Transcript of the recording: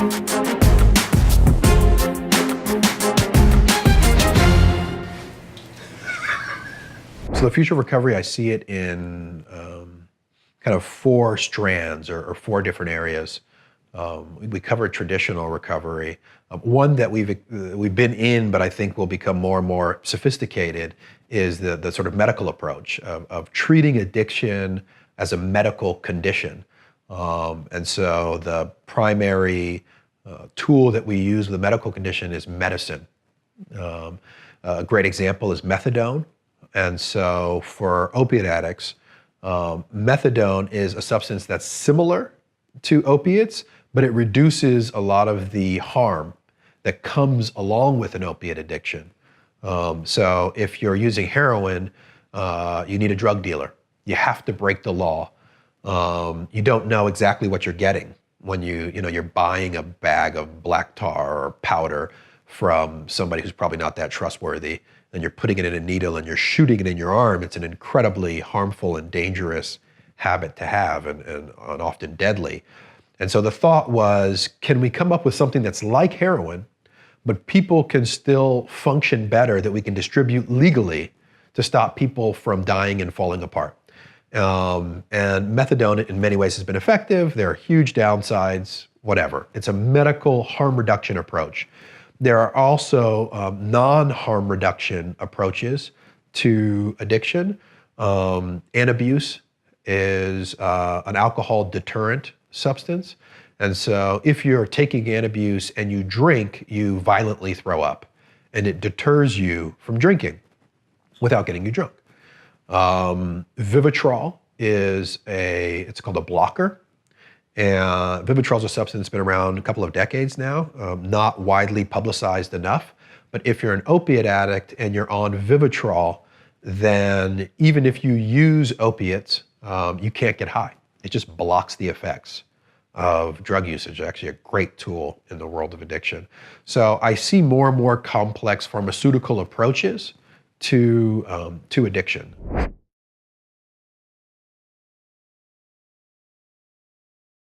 So the future of recovery, I see it in kind of four strands or four different areas. We cover traditional recovery. One that we've been in, but I think will become more and more sophisticated, is the sort of medical approach of treating addiction as a medical condition. And so the primary tool that we use with the medical condition is medicine. A great example is methadone. And so for opiate addicts, methadone is a substance that's similar to opiates, but it reduces a lot of the harm that comes along with an opiate addiction. So if you're using heroin, you need a drug dealer. You have to break the law. You don't know exactly what you're getting when you're buying a bag of black tar or powder from somebody who's probably not that trustworthy, and you're putting it in a needle and you're shooting it in your arm. It's an incredibly harmful and dangerous habit to have, and often deadly. And so the thought was, can we come up with something that's like heroin, but people can still function better, that we can distribute legally to stop people from dying and falling apart? And methadone in many ways has been effective. There are huge downsides, whatever. It's a medical harm reduction approach. There are also non-harm reduction approaches to addiction. Antabuse is an alcohol deterrent substance. And so if you're taking antabuse and you drink, you violently throw up, and it deters you from drinking without getting you drunk. Vivitrol it's called a blocker. And Vivitrol is a substance that's been around a couple of decades now, not widely publicized enough. But if you're an opiate addict and you're on Vivitrol, then even if you use opiates, you can't get high. It just blocks the effects of drug usage. Actually a great tool in the world of addiction. So I see more and more complex pharmaceutical approaches to addiction.